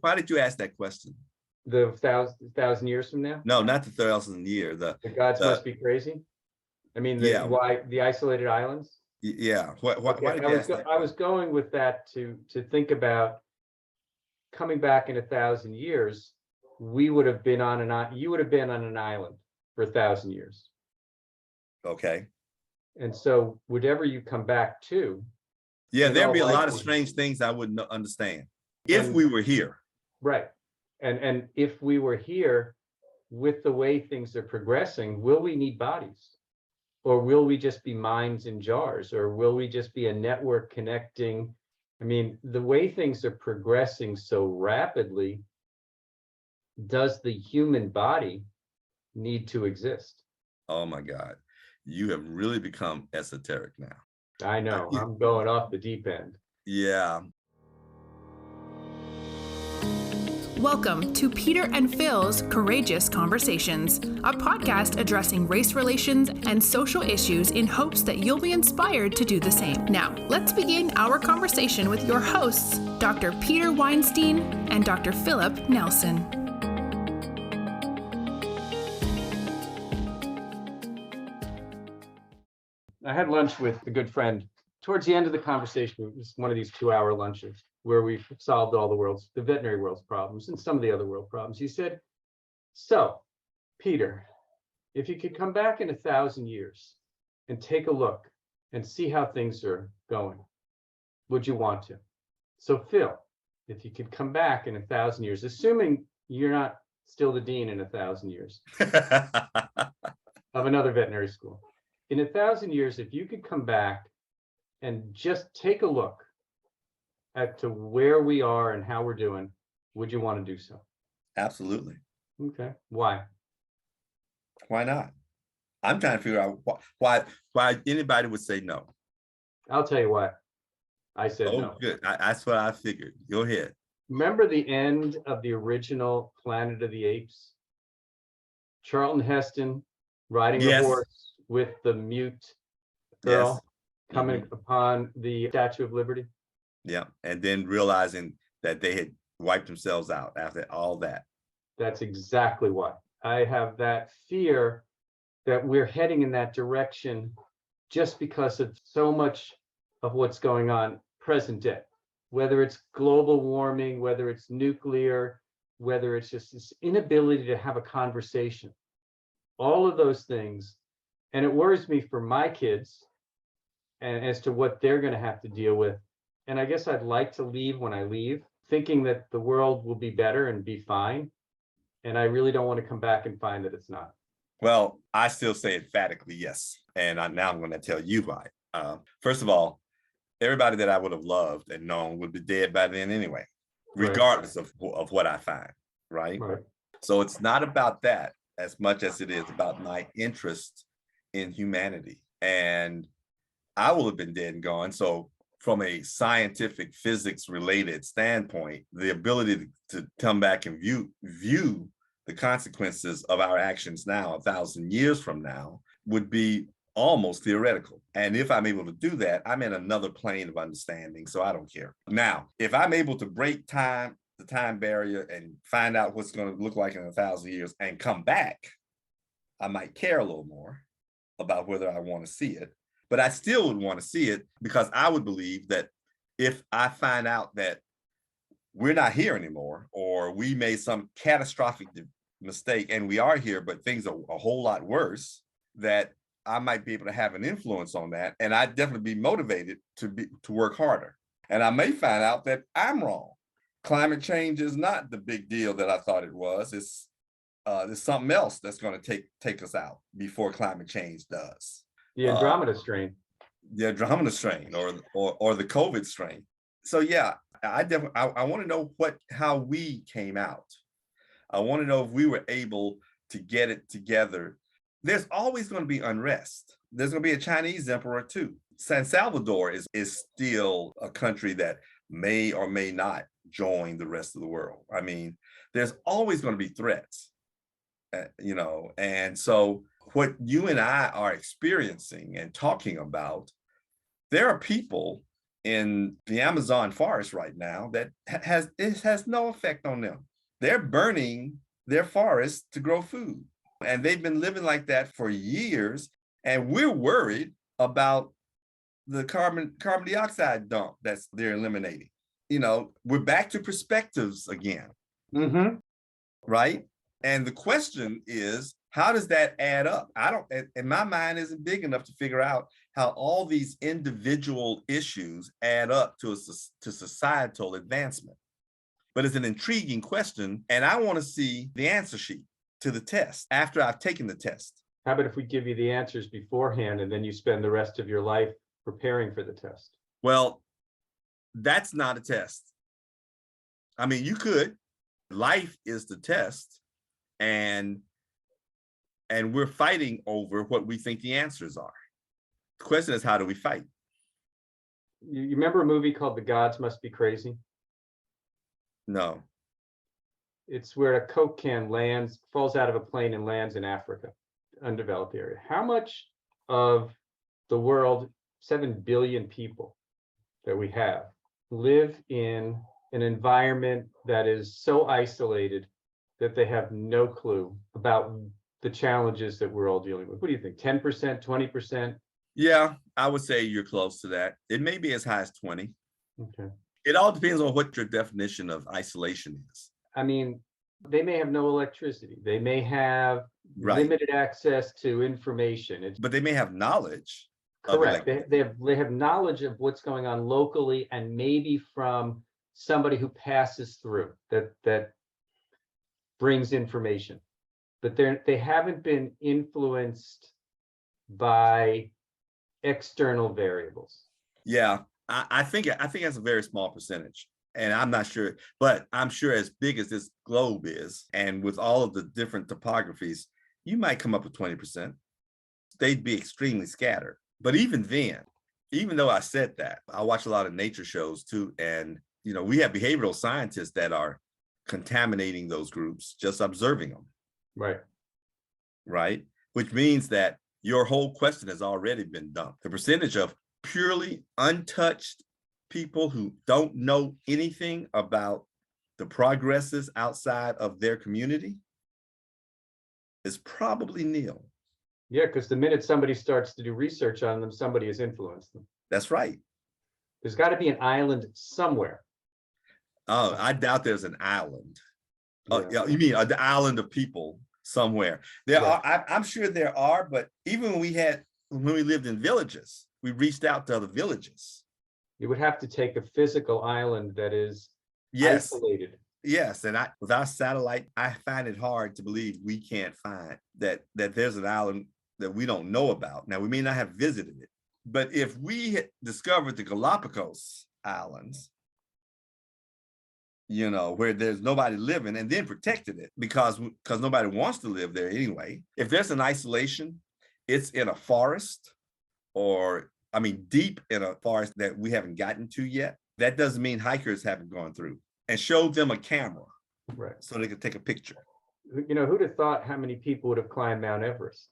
Why did you ask that question? The thousand years from now? No, not the 1,000 year. The gods the must be crazy. I mean, yeah, why the isolated islands? yeah. Okay, Why did you ask that? I was going with that to think about coming back in 1,000 years. We would have been on you would have been on an island for 1,000 years. Okay. And so whatever you come back to, Yeah, in there'd all be a lot of likelihood- strange things I wouldn't understand if And- we were here. right. And if we were here with the way things are progressing, will we need bodies? Or will we just be minds in jars? Or will we just be a network connecting? I mean, the way things are progressing so rapidly, does the human body need to exist? Oh my God. You have really become esoteric now. I know, I'm going off the deep end. Yeah. Welcome to Peter and Phil's Courageous Conversations, a podcast addressing race relations and social issues in hopes that you'll be inspired to do the same. Now, let's begin our conversation with your hosts, Dr. Peter Weinstein and Dr. Philip Nelson. I had lunch with a good friend. Towards the end of the conversation, it was one of these 2-hour lunches where we've solved all the veterinary world's problems and some of the other world problems. He said, so, Peter, if you could come back in 1,000 years and take a look and see how things are going, would you want to? So, Phil, if you could come back in 1,000 years, assuming you're not still the dean in 1,000 years of another veterinary school, in 1,000 years, if you could come back and just take a look at to where we are and how we're doing, would you want to do so? Absolutely. Okay. Why? Why not? I'm trying to figure out why anybody would say no. I'll tell you why. I said no. Good. That's what I figured. Go ahead. Remember the end of the original Planet of the Apes? Charlton Heston riding a horse with the mute girl coming upon the Statue of Liberty. Yeah, and then realizing that they had wiped themselves out after all that. That's exactly why. I have that fear that we're heading in that direction just because of so much of what's going on present day, whether it's global warming, whether it's nuclear, whether it's just this inability to have a conversation, all of those things. And it worries me for my kids and as to what they're going to have to deal with. And I guess I'd like to leave when I leave, thinking that the world will be better and be fine. And I really don't want to come back and find that it's not. Well, I still say emphatically yes. And now I'm going to tell you why. First of all, everybody that I would have loved and known would be dead by then anyway, regardless of what I find, right? So it's not about that as much as it is about my interest in humanity. And I will have been dead and gone. So from a scientific physics related standpoint, the ability to come back and view the consequences of our actions now, 1,000 years from now, would be almost theoretical. And if I'm able to do that, I'm in another plane of understanding. So I don't care. Now, if I'm able to break the time barrier and find out what's going to look like in 1,000 years and come back, I might care a little more about whether I want to see it. But I still would want to see it because I would believe that if I find out that we're not here anymore, or we made some catastrophic mistake and we are here, but things are a whole lot worse, that I might be able to have an influence on that. And I'd definitely be motivated to work harder. And I may find out that I'm wrong. Climate change is not the big deal that I thought it was. There's something else that's going to take us out before climate change does. The Andromeda strain. The Andromeda strain or the COVID strain. So yeah, I want to know how we came out. I want to know if we were able to get it together. There's always going to be unrest. There's going to be a Chinese emperor too. San Salvador is still a country that may or may not join the rest of the world. I mean, there's always going to be threats, and so what you and I are experiencing and talking about, there are people in the Amazon forest right now that has no effect on them. They're burning their forests to grow food. And they've been living like that for years. And we're worried about the carbon dioxide dump that's they're eliminating. We're back to perspectives again. Mm-hmm. Right? And the question is, how does that add up? And my mind isn't big enough to figure out how all these individual issues add up to societal advancement. But it's an intriguing question, and I want to see the answer sheet to the test after I've taken the test. How about if we give you the answers beforehand and then you spend the rest of your life preparing for the test? Well, that's not a test. I mean, you could. Life is the test, and we're fighting over what we think the answers are. The question is, how do we fight? You remember a movie called The Gods Must Be Crazy? No. It's where a Coke can falls out of a plane and lands in Africa, undeveloped area. How much of the world, 7 billion people that we have, live in an environment that is so isolated that they have no clue about the challenges that we're all dealing with? What do you think? 10%, 20%? Yeah, I would say you're close to that. It may be as high as 20. Okay. It all depends on what your definition of isolation is. I mean, they may have no electricity. They may have limited access to information. But they may have knowledge. Correct. They have knowledge of what's going on locally, and maybe from somebody who passes through that brings information. But they haven't been influenced by external variables. Yeah, I think that's a very small percentage. And I'm not sure, but I'm sure as big as this globe is, and with all of the different topographies, you might come up with 20%. They'd be extremely scattered. But even then, even though I said that, I watch a lot of nature shows too. And, we have behavioral scientists that are contaminating those groups, just observing them. Right. Right. Which means that your whole question has already been dumped. The percentage of purely untouched people who don't know anything about the progresses outside of their community is probably nil. Yeah, because the minute somebody starts to do research on them, somebody has influenced them. That's right. There's got to be an island somewhere. Oh, I doubt there's an island. Yeah. You mean the island of people somewhere? There are. I'm sure there are. But even when we lived in villages, we reached out to other villages. You would have to take a physical island that is isolated. Yes, and without satellite, I find it hard to believe we can't find that there's an island that we don't know about. Now, we may not have visited it, but if we had discovered the Galapagos Islands, where there's nobody living, and then protected it because nobody wants to live there anyway. If there's an isolation, it's in a forest, or deep in a forest that we haven't gotten to yet. That doesn't mean hikers haven't gone through, and show them a camera, right, so they could take a picture. Who'd have thought how many people would have climbed Mount Everest?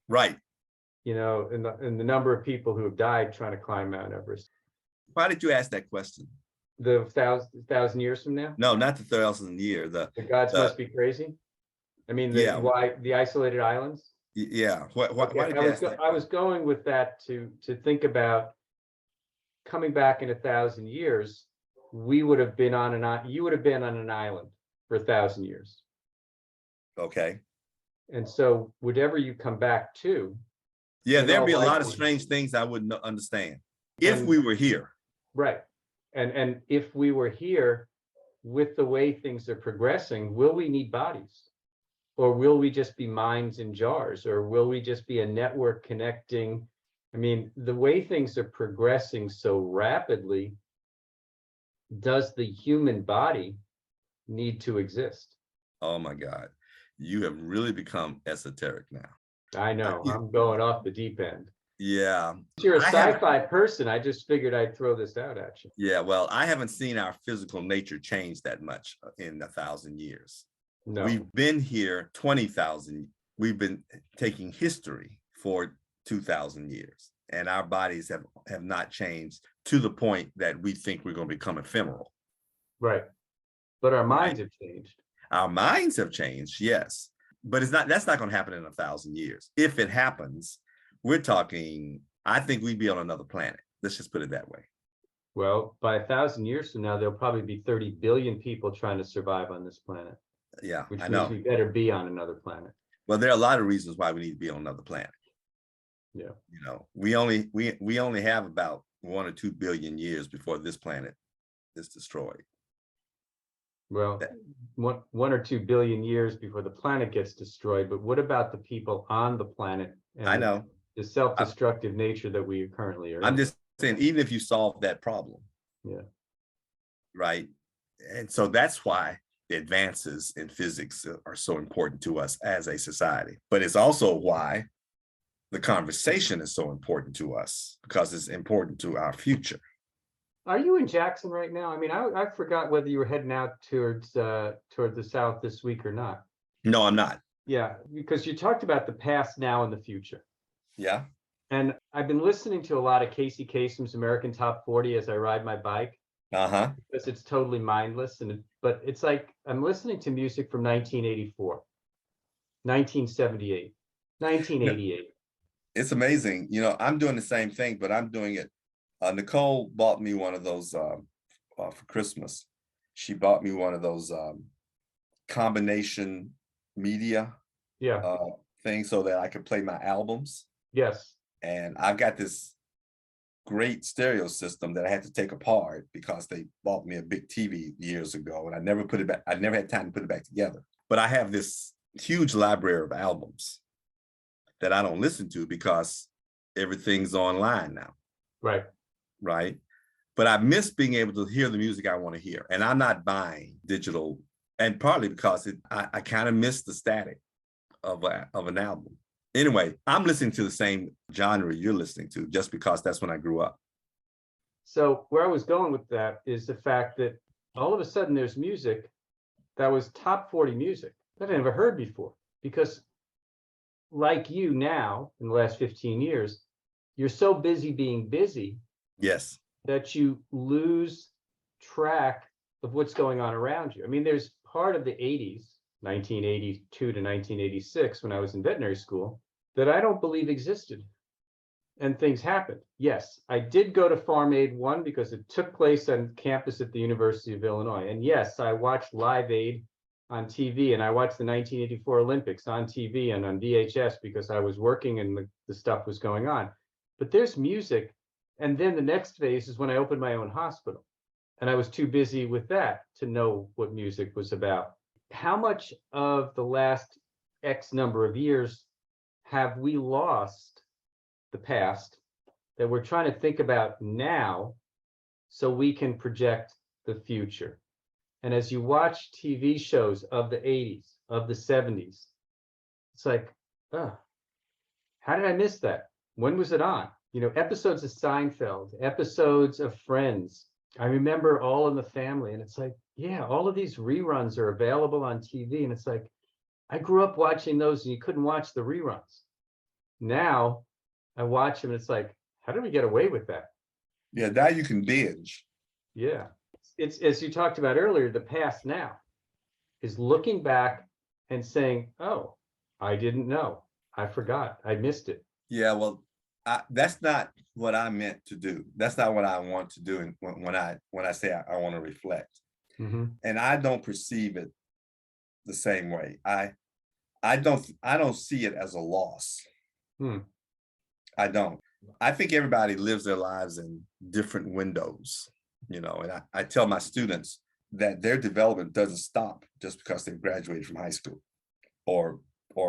Right. And the number of people who have died trying to climb Mount Everest. Why did you ask that question? The 1,000 years from now? No, not the 1,000 year. The gods must be crazy. Why the isolated islands? Yeah. Why did you ask that? I was going with that to think about coming back in 1,000 years. You would have been on an island for 1,000 years. Okay. And so whatever you come back to. Yeah, there'd be a lot of strange things I wouldn't understand if we were here. Right. And if we were here, with the way things are progressing, will we need bodies? Or will we just be minds in jars? Or will we just be a network connecting? The way things are progressing so rapidly, does the human body need to exist? Oh my God. You have really become esoteric now. I know. I'm going off the deep end. Yeah. You're a sci-fi person. I just figured I'd throw this out at you. Yeah, well, I haven't seen our physical nature change that much in 1,000 years. No. We've been here 20,000. We've been taking history for 2,000 years, and our bodies have not changed to the point that we think we're going to become ephemeral. Right. But our minds have changed. Our minds have changed, yes. But that's not going to happen in 1,000 years. If it happens, we're talking, I think we'd be on another planet. Let's just put it that way. Well, by 1,000 years from now, there'll probably be 30 billion people trying to survive on this planet. Yeah, which I means know. we better be on another planet. Well, there are a lot of reasons why we need to be on another planet. Yeah. You know, we only have about 1 or 2 billion years before this planet is destroyed. Well, 1 or 2 billion years before the planet gets destroyed. But what about the people on the planet and I know. the self-destructive nature that we currently are I'm in? just saying, even if you solve that problem, Yeah. right? And so that's why the advances in physics are so important to us as a society. But it's also why the conversation is so important to us, because it's important to our future. Are you in Jackson right now? I mean, I forgot whether you were heading out towards toward the south this week or not. No, I'm not. Yeah, because you talked about the past, now, and the future. Yeah. And I've been listening to a lot of Casey Kasem's American Top 40 as I ride my bike. Uh-huh. Because it's totally mindless, but it's like I'm listening to music from 1984, 1978, 1988. It's amazing. You know, I'm doing the same thing, but I'm doing it. Nicole bought me one of those for Christmas. She bought me one of those combination media Yeah. things so that I could play my albums. Yes. And I've got this great stereo system that I had to take apart because they bought me a big TV years ago, and I never put it back. I never had time to put it back together. But I have this huge library of albums that I don't listen to because everything's online now. Right. Right. But I miss being able to hear the music I want to hear. And I'm not buying digital, and partly because I kind of miss the static of an album. Anyway, I'm listening to the same genre you're listening to just because that's when I grew up. So where I was going with that is the fact that all of a sudden there's music that was top 40 music that I never heard before. Because like you now, in the last 15 years, you're so busy being busy Yes. that you lose track of what's going on around you. I mean, there's part of the 80s, 1982 to 1986, when I was in veterinary school, that I don't believe existed. And things happened. Yes, I did go to Farm Aid 1 because it took place on campus at the University of Illinois. And yes, I watched Live Aid on TV, and I watched the 1984 Olympics on TV and on VHS because I was working and the stuff was going on. But there's music. And then the next phase is when I opened my own hospital. And I was too busy with that to know what music was about. How much of the last X number of years have we lost the past that we're trying to think about now so we can project the future? And as you watch TV shows of the 80s, of the 70s, it's like, oh, how did I miss that? When was it on? You know, episodes of Seinfeld, episodes of Friends. I remember All in the Family, and it's like, yeah, all of these reruns are available on TV. And it's like, I grew up watching those and you couldn't watch the reruns. Now I watch them and it's like, how did we get away with that? Yeah, now you can binge. Yeah. It's, as you talked about earlier, the past now is looking back and saying, oh, I didn't know. I forgot. I missed it. Yeah, well, that's not what I meant to do. That's not what I want to do when I say I want to reflect. Mm-hmm. And I don't perceive it the same way. I don't see it as a loss. I don't. I think everybody lives their lives in different windows, you know, and I tell my students that their development doesn't stop just because they've graduated from high school or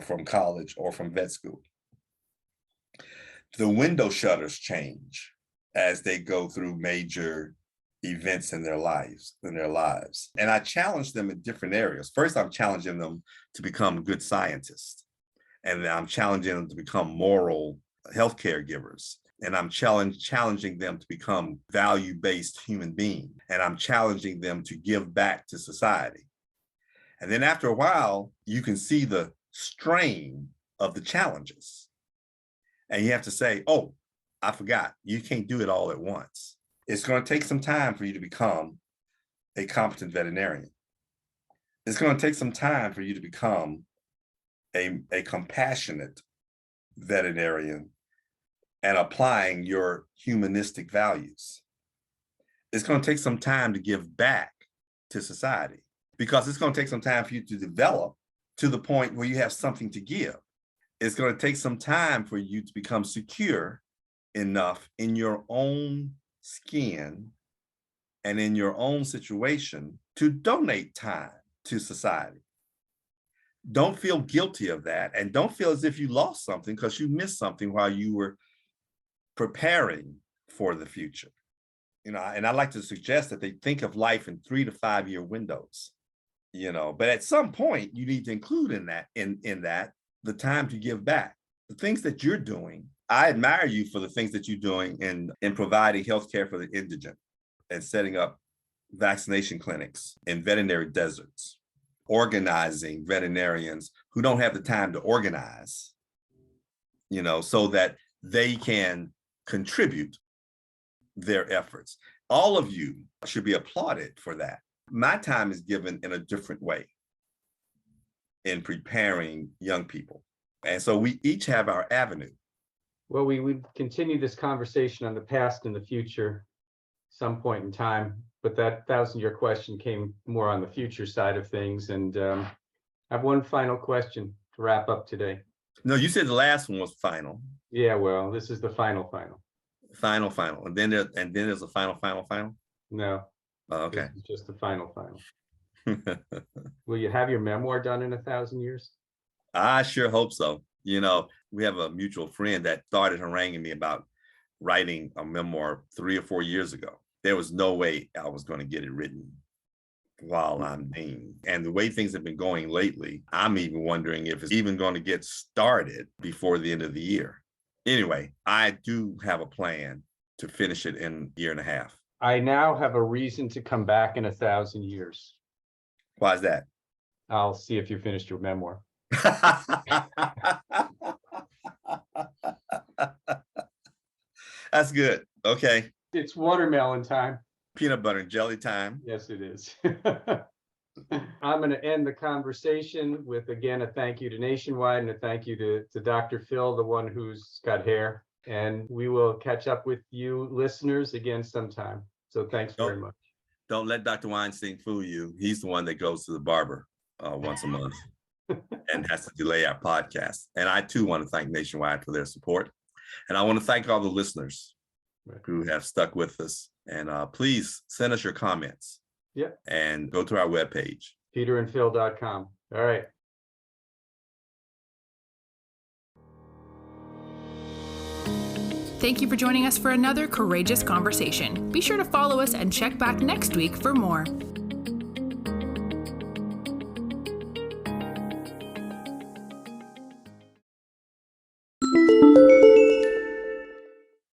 from college or from vet school. The window shutters change as they go through major events in their lives. And I challenge them in different areas. First, I'm challenging them to become good scientists. And I'm challenging them to become moral healthcare givers. And I'm challenging them to become value-based human beings. And I'm challenging them to give back to society. And then after a while, you can see the strain of the challenges. And you have to say, oh, I forgot, you can't do it all at once. It's going to take some time for you to become a competent veterinarian. It's going to take some time for you to become a compassionate veterinarian and applying your humanistic values. It's going to take some time to give back to society, because it's going to take some time for you to develop to the point where you have something to give. It's going to take some time for you to become secure enough in your own skin and in your own situation to donate time to society. Don't feel guilty of that, and don't feel as if you lost something because you missed something while you were preparing for the future. And I like to suggest that they think of life in 3 to 5 year windows, but at some point you need to include in that the time to give back. The things that you're doing, I admire you for the things that you're doing in providing healthcare for the indigent and setting up vaccination clinics in veterinary deserts, organizing veterinarians who don't have the time to organize, so that they can contribute their efforts. All of you should be applauded for that. My time is given in a different way in preparing young people. And so we each have our avenue. Well, we would continue this conversation on the past and the future some point in time, but that 1,000-year question came more on the future side of things. And I have one final question to wrap up today. No, you said the last one was final. Yeah, well, this is the final. Final. And then there's a final. No. Oh, okay. This is just the final. Will you have your memoir done in 1,000 years? I sure hope so. We have a mutual friend that started haranguing me about writing a memoir 3 or 4 years ago. There was no way I was going to get it written while I'm dean. And the way things have been going lately, I'm even wondering if it's even going to get started before the end of the year. Anyway, I do have a plan to finish it in a year and a half. I now have a reason to come back in 1,000 years. Why is that? I'll see if you finished your memoir. That's good. Okay. It's watermelon time. Peanut butter and jelly time. Yes, it is. I'm going to end the conversation with, again, a thank you to Nationwide and a thank you to Dr. Phil, the one who's got hair. And we will catch up with you listeners again sometime. So thanks very much. Don't let Dr. Weinstein fool you. He's the one that goes to the barber once a month and has to delay our podcast. And I too want to thank Nationwide for their support. And I want to thank all the listeners who have stuck with us. And please send us your comments. Yeah. And go to our webpage. peterandphil.com. All right. Thank you for joining us for another courageous conversation. Be sure to follow us and check back next week for more.